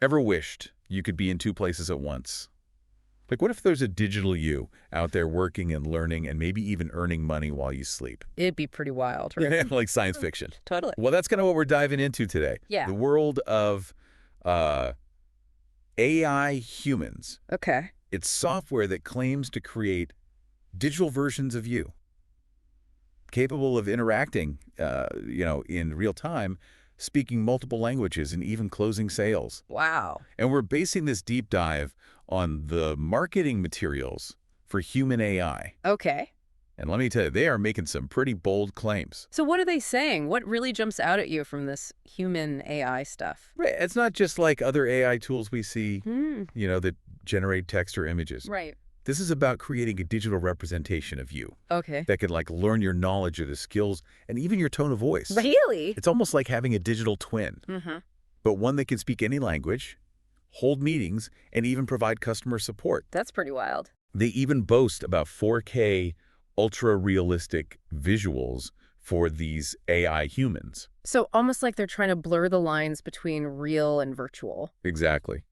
Ever wished you could be in two places at once? Like, what if there's a digital you out there working and learning and maybe even earning money while you sleep? It'd be pretty wild, right? Like science fiction. Totally. Well, that's kind of what we're diving into today. Yeah. The world of uh, AI humans. Okay. It's software that claims to create digital versions of you, capable of interacting, in real time, speaking multiple languages, and even closing sales. Wow. And we're basing this deep dive on the marketing materials for human AI. Okay. And let me tell you, they are making some pretty bold claims. So what are they saying? What really jumps out at you from this human AI stuff? Right. It's not just like other AI tools we see, Hmm. that generate text or images. Right. This is about creating a digital representation of you Okay. that can learn your knowledge or the skills and even your tone of voice. Really? It's almost like having a digital twin, Mm-hmm. but one that can speak any language, hold meetings, and even provide customer support. That's pretty wild. They even boast about 4K ultra-realistic visuals for these AI humans. So almost like they're trying to blur the lines between real and virtual. Exactly.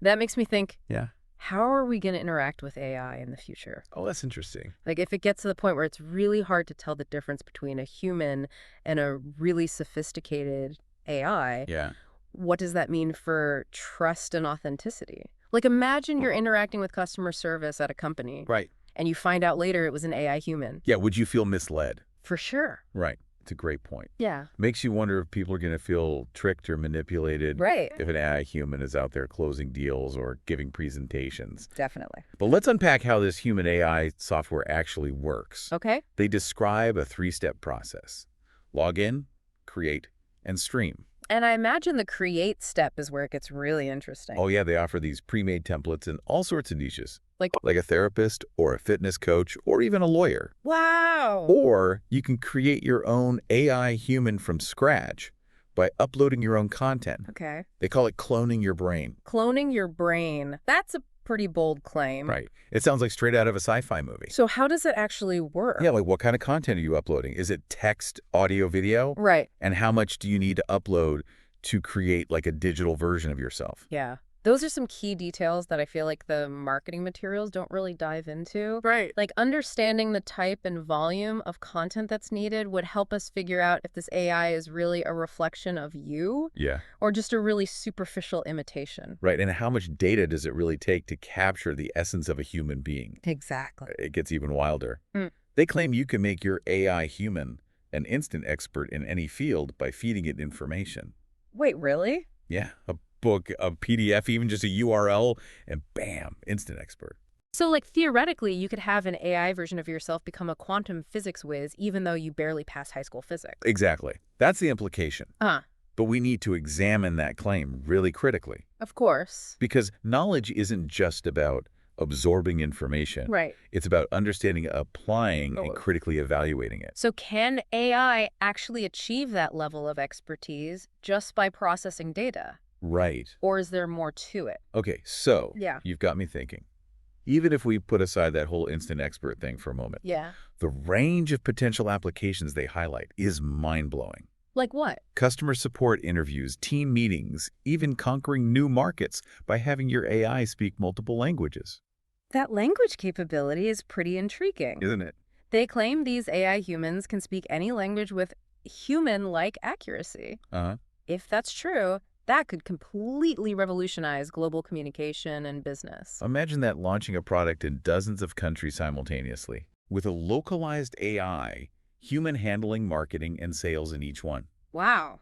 That makes me think, Yeah. how are we going to interact with AI in the future? Oh, that's interesting. Like if it gets to the point where it's really hard to tell the difference between a human and a really sophisticated AI, Yeah. what does that mean for trust and authenticity? Like imagine you're interacting with customer service at a company Right. and you find out later it was an AI human. Yeah, would you feel misled? For sure. Right. It's a great point. Yeah. Makes you wonder if people are going to feel tricked or manipulated Right. if an AI human is out there closing deals or giving presentations. Definitely. But let's unpack how this human AI software actually works. Okay. They describe a three-step process: log in, create, and stream. And I imagine the create step is where it gets really interesting. Oh yeah, they offer these pre-made templates in all sorts of niches, Like, like a therapist or a fitness coach or even a lawyer. wow. Or you can create your own AI human from scratch by uploading your own content. Okay. They call it cloning your brain. Cloning your brain. That's a pretty bold claim. Right. It sounds like straight out of a sci-fi movie. So how does it actually work? Yeah, like what kind of content are you uploading? Is it text, audio, video? Right. And how much do you need to upload to create like a digital version of yourself? Yeah. Those are some key details that I feel like the marketing materials don't really dive into. Right. Like understanding the type and volume of content that's needed would help us figure out if this AI is really a reflection of you Yeah. or just a really superficial imitation. Right. And how much data does it really take to capture the essence of a human being? Exactly. It gets even wilder. Mm. They claim you can make your AI human an instant expert in any field by feeding it information. Wait, really? Yeah. A book, a PDF, even just a URL, and bam, instant expert. So like theoretically, you could have an AI version of yourself become a quantum physics whiz even though you barely passed high school physics. Exactly. That's the implication. But we need to examine that claim really critically. Of course. Because knowledge isn't just about absorbing information. Right. It's about understanding, applying, and Oh. critically evaluating it. So can AI actually achieve that level of expertise just by processing data? Right. Or is there more to it? Okay, so Yeah. you've got me thinking. Even if we put aside that whole instant expert thing for a moment, Yeah. the range of potential applications they highlight is mind-blowing. Like what? Customer support interviews, team meetings, even conquering new markets by having your AI speak multiple languages. That language capability is pretty intriguing. Isn't it? They claim these AI humans can speak any language with human-like accuracy. Uh-huh. If that's true, that could completely revolutionize global communication and business. Imagine that launching a product in dozens of countries simultaneously, with a localized AI, human handling marketing and sales in each one. Wow.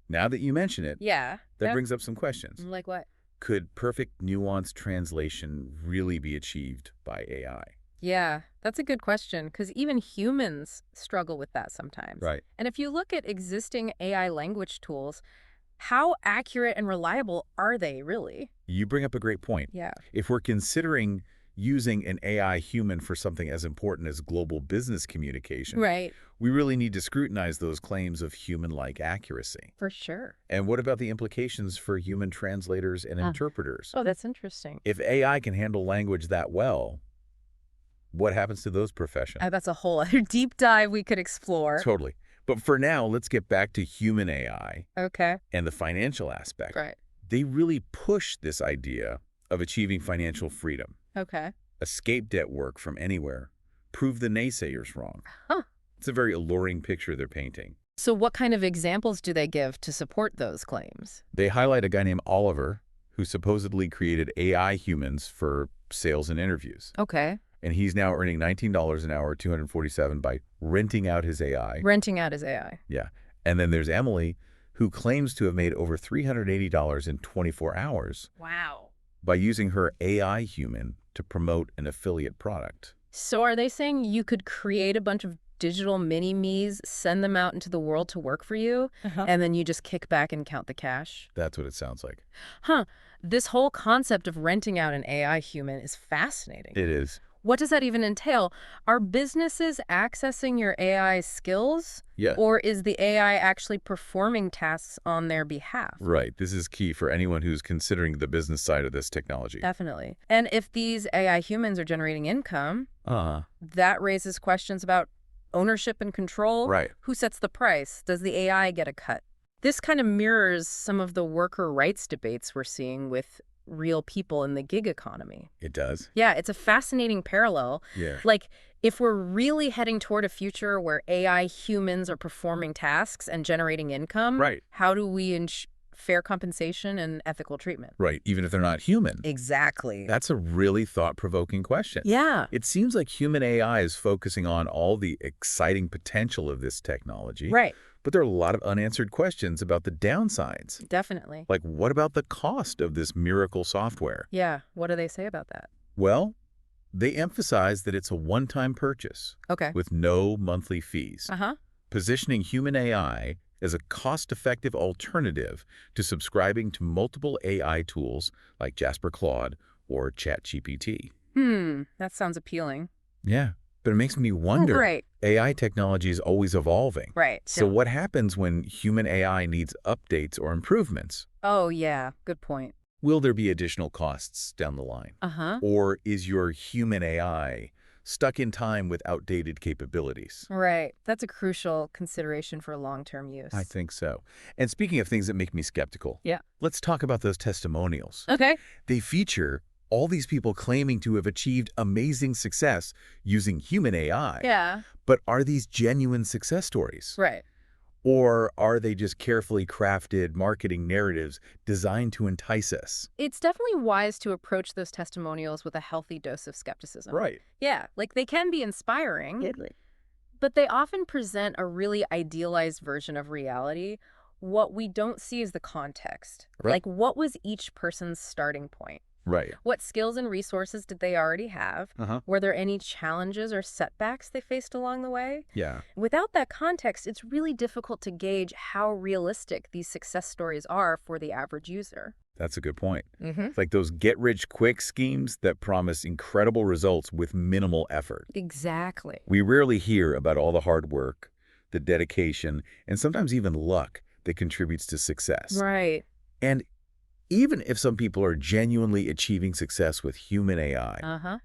Now that you mention it, Yeah. that brings up some questions. Like what? Could perfect nuanced translation really be achieved by AI? Yeah, that's a good question, because even humans struggle with that sometimes. Right. And if you look at existing AI language tools, how accurate and reliable are they really? You bring up a great point. Yeah. If we're considering using an AI human for something as important as global business communication, Right. we really need to scrutinize those claims of human-like accuracy. For sure. And what about the implications for human translators and interpreters? Oh, that's interesting. If AI can handle language that well, what happens to those professions? That's a whole other deep dive we could explore. Totally. But for now, let's get back to human AI Okay. and the financial aspect. Right. They really push this idea of achieving financial freedom, Okay. escape debt work from anywhere, prove the naysayers wrong. Huh. It's a very alluring picture they're painting. So what kind of examples do they give to support those claims? They highlight a guy named Oliver who supposedly created AI humans for sales and interviews. Okay. And he's now earning $19 an hour, $247 by renting out his AI. Renting out his AI. Yeah. And then there's Emily, who claims to have made over $380 in 24 hours Wow. by using her AI human to promote an affiliate product. So are they saying you could create a bunch of digital mini-me's, send them out into the world to work for you, and then you just kick back and count the cash? That's what it sounds like. Huh. This whole concept of renting out an AI human is fascinating. It is. What does that even entail? Are businesses accessing your AI skills? Yeah. Or is the AI actually performing tasks on their behalf? Right. This is key for anyone who's considering the business side of this technology. Definitely. And if these AI humans are generating income, that raises questions about ownership and control. Right. Who sets the price? Does the AI get a cut? This kind of mirrors some of the worker rights debates we're seeing with real people in the gig economy. It does. Yeah, it's a fascinating parallel. Yeah. Like, if we're really heading toward a future where AI humans are performing tasks and generating income, Right. how do we ensure fair compensation and ethical treatment? Right. Even if they're not human. Exactly. That's a really thought-provoking question. Yeah. It seems like human AI is focusing on all the exciting potential of this technology. Right. But there are a lot of unanswered questions about the downsides. Definitely. Like, what about the cost of this miracle software? Yeah. What do they say about that? Well, they emphasize that it's a one-time purchase Okay. with no monthly fees, Uh-huh. positioning human AI as a cost-effective alternative to subscribing to multiple AI tools like Jasper Claude or ChatGPT. That sounds appealing. Yeah, but it makes me wonder. Right. AI technology is always evolving. Right. So what happens when human AI needs updates or improvements? Oh, yeah. Good point. Will there be additional costs down the line? Uh-huh. Or is your human AI stuck in time with outdated capabilities? Right. That's a crucial consideration for long-term use. I think so. And speaking of things that make me skeptical, Yeah. let's talk about those testimonials. Okay. They feature all these people claiming to have achieved amazing success using human AI. Yeah. But are these genuine success stories? Right. Or are they just carefully crafted marketing narratives designed to entice us? It's definitely wise to approach those testimonials with a healthy dose of skepticism. Right. Yeah, like they can be inspiring, but they often present a really idealized version of reality. What we don't see is the context. Right. Like, what was each person's starting point? Right. What skills and resources did they already have? Were there any challenges or setbacks they faced along the way? Yeah. Without that context, it's really difficult to gauge how realistic these success stories are for the average user. That's a good point. Mm-hmm. It's like those get-rich-quick schemes that promise incredible results with minimal effort. Exactly. We rarely hear about all the hard work, the dedication, and sometimes even luck that contributes to success. Right. And even if some people are genuinely achieving success with human AI, Uh-huh.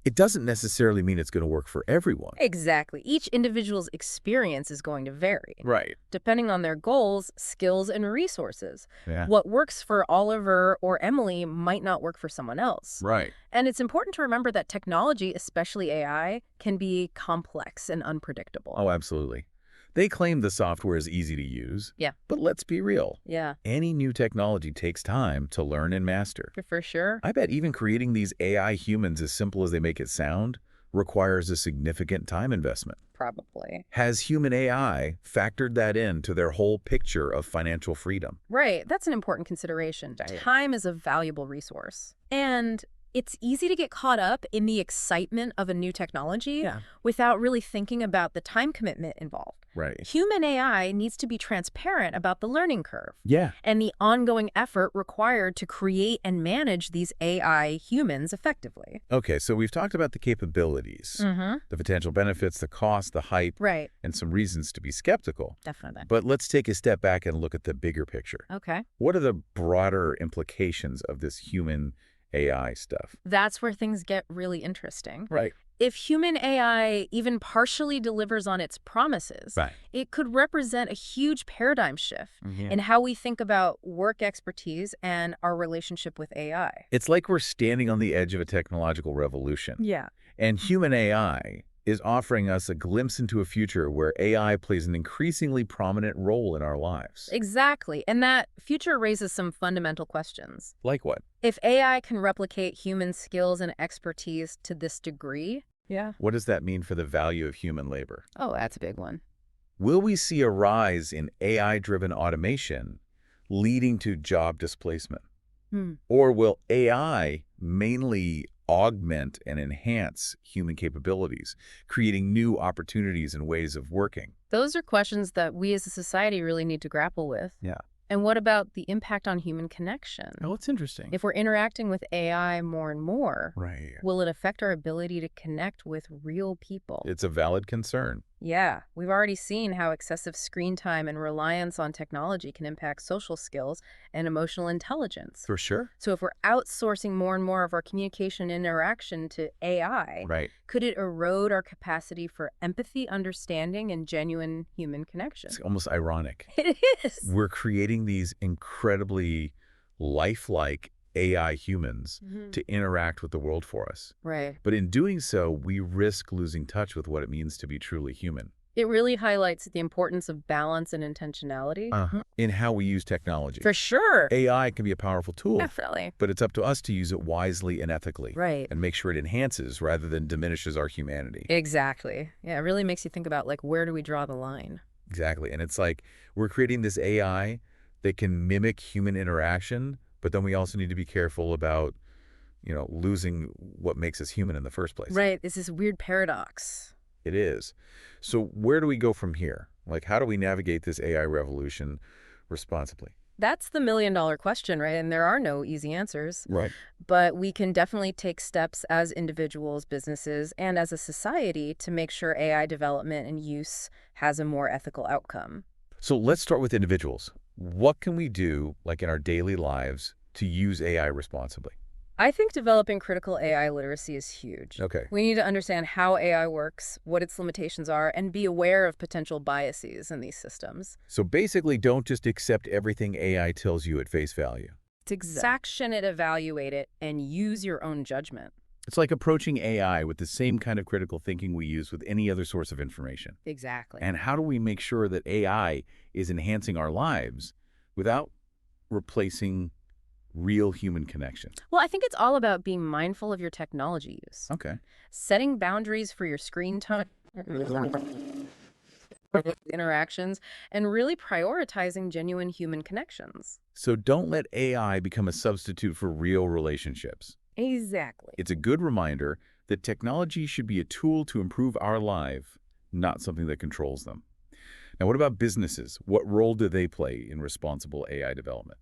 it doesn't necessarily mean it's going to work for everyone. Exactly. Each individual's experience is going to vary, Right. depending on their goals, skills, and resources. Yeah. What works for Oliver or Emily might not work for someone else. Right. And it's important to remember that technology, especially AI, can be complex and unpredictable. Oh, absolutely. They claim the software is easy to use. Yeah. But let's be real. Yeah, Any new technology takes time to learn and master. for sure. I bet even creating these AI humans, as simple as they make it sound, requires a significant time investment. Probably. Has human AI factored that into their whole picture of financial freedom? Right. That's an important consideration. Right. Time is a valuable resource. And it's easy to get caught up in the excitement of a new technology without really thinking about the time commitment involved. Right. Human AI needs to be transparent about the learning curve Yeah. and the ongoing effort required to create and manage these AI humans effectively. Okay, so we've talked about the capabilities, Mm-hmm. the potential benefits, the cost, the hype, Right. and some reasons to be skeptical. Definitely. But let's take a step back and look at the bigger picture. Okay. What are the broader implications of this human AI stuff? That's where things get really interesting. Right. If human AI even partially delivers on its promises, Right. it could represent a huge paradigm shift Yeah. in how we think about work expertise and our relationship with AI. It's like we're standing on the edge of a technological revolution. Yeah. And human AI is offering us a glimpse into a future where AI plays an increasingly prominent role in our lives. Exactly. And that future raises some fundamental questions. Like what? If AI can replicate human skills and expertise to this degree, yeah. What does that mean for the value of human labor? Oh, that's a big one. Will we see a rise in AI-driven automation leading to job displacement? Or will AI mainly augment and enhance human capabilities, creating new opportunities and ways of working? Those are questions that we as a society really need to grapple with. Yeah. And what about the impact on human connection? Oh, it's interesting. If we're interacting with AI more and more, Right. will it affect our ability to connect with real people? It's a valid concern. Yeah, we've already seen how excessive screen time and reliance on technology can impact social skills and emotional intelligence. For sure. So if we're outsourcing more and more of our communication and interaction to AI, Right. could it erode our capacity for empathy, understanding, and genuine human connection? It's almost ironic. It is. We're creating these incredibly lifelike AI humans to interact with the world for us. Right. But in doing so, we risk losing touch with what it means to be truly human. It really highlights the importance of balance and intentionality. In how we use technology. For sure. AI can be a powerful tool, Definitely. but it's up to us to use it wisely and ethically. Right. And make sure it enhances rather than diminishes our humanity. Exactly. Yeah, it really makes you think about, like, where do we draw the line? Exactly. And it's like we're creating this AI that can mimic human interaction, but then we also need to be careful about, losing what makes us human in the first place. Right. It's this weird paradox. It is. So where do we go from here? Like, how do we navigate this AI revolution responsibly? That's the million-dollar question, right? And there are no easy answers. Right. But we can definitely take steps as individuals, businesses, and as a society to make sure AI development and use has a more ethical outcome. So let's start with individuals. What can we do, like in our daily lives, to use AI responsibly? I think developing critical AI literacy is huge. Okay. We need to understand how AI works, what its limitations are, and be aware of potential biases in these systems. So basically, don't just accept everything AI tells you at face value. Sanction it, evaluate it, and use your own judgment. It's like approaching AI with the same kind of critical thinking we use with any other source of information. Exactly. And how do we make sure that AI is enhancing our lives without replacing real human connection? Well, I think it's all about being mindful of your technology use. Okay. Setting boundaries for your screen time, interactions, and really prioritizing genuine human connections. So don't let AI become a substitute for real relationships. Exactly. It's a good reminder that technology should be a tool to improve our life, not something that controls them. Now, what about businesses? What role do they play in responsible AI development?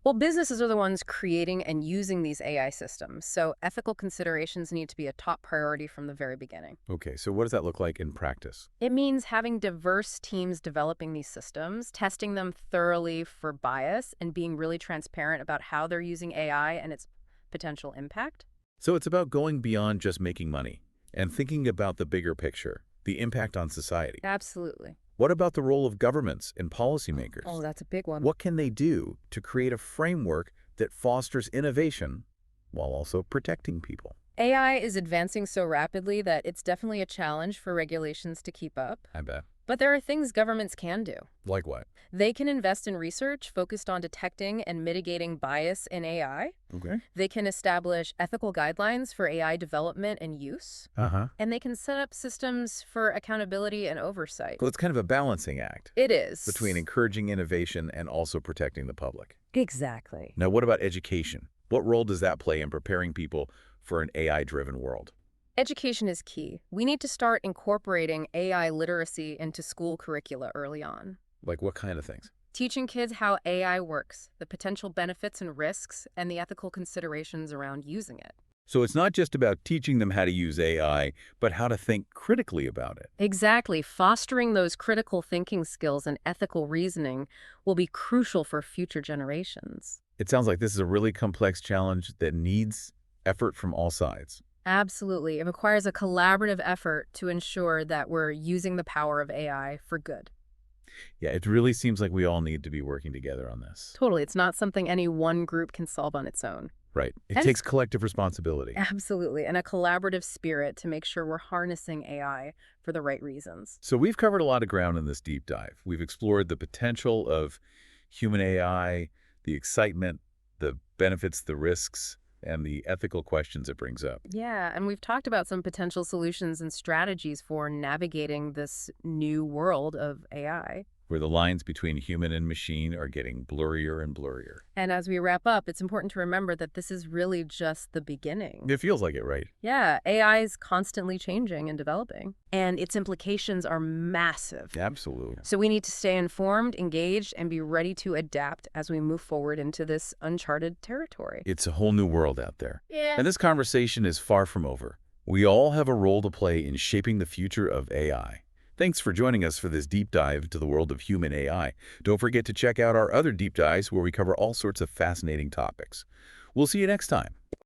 Well, businesses are the ones creating and using these AI systems, so ethical considerations need to be a top priority from the very beginning. Okay, so what does that look like in practice? It means having diverse teams developing these systems, testing them thoroughly for bias, and being really transparent about how they're using AI and its potential impact. So it's about going beyond just making money and thinking about the bigger picture, the impact on society. Absolutely. What about the role of governments and policymakers? Oh, that's a big one. What can they do to create a framework that fosters innovation while also protecting people? AI is advancing so rapidly that it's definitely a challenge for regulations to keep up. I bet. But there are things governments can do. Like what? They can invest in research focused on detecting and mitigating bias in AI. Okay. They can establish ethical guidelines for AI development and use. And they can set up systems for accountability and oversight. Well, it's kind of a balancing act It is. between encouraging innovation and also protecting the public. Exactly. Now, what about education? What role does that play in preparing people for an AI-driven world? Education is key. We need to start incorporating AI literacy into school curricula early on. Like what kind of things? Teaching kids how AI works, the potential benefits and risks, and the ethical considerations around using it. So it's not just about teaching them how to use AI, but how to think critically about it. Exactly. Fostering those critical thinking skills and ethical reasoning will be crucial for future generations. It sounds like this is a really complex challenge that needs effort from all sides. Absolutely. It requires a collaborative effort to ensure that we're using the power of AI for good. Yeah, it really seems like we all need to be working together on this. Totally. It's not something any one group can solve on its own. Right. It And takes collective responsibility. absolutely. And a collaborative spirit to make sure we're harnessing AI for the right reasons. So we've covered a lot of ground in this deep dive. We've explored the potential of human AI, the excitement, the benefits, the risks, and the ethical questions it brings up. Yeah, and we've talked about some potential solutions and strategies for navigating this new world of AI. Where the lines between human and machine are getting blurrier and blurrier. And as we wrap up, it's important to remember that this is really just the beginning. It feels like it, right? Yeah, AI is constantly changing and developing, and its implications are massive. Absolutely. So we need to stay informed, engaged, and be ready to adapt as we move forward into this uncharted territory. It's a whole new world out there. Yeah. And this conversation is far from over. We all have a role to play in shaping the future of AI. Thanks for joining us for this deep dive into the world of human AI. Don't forget to check out our other deep dives where we cover all sorts of fascinating topics. We'll see you next time.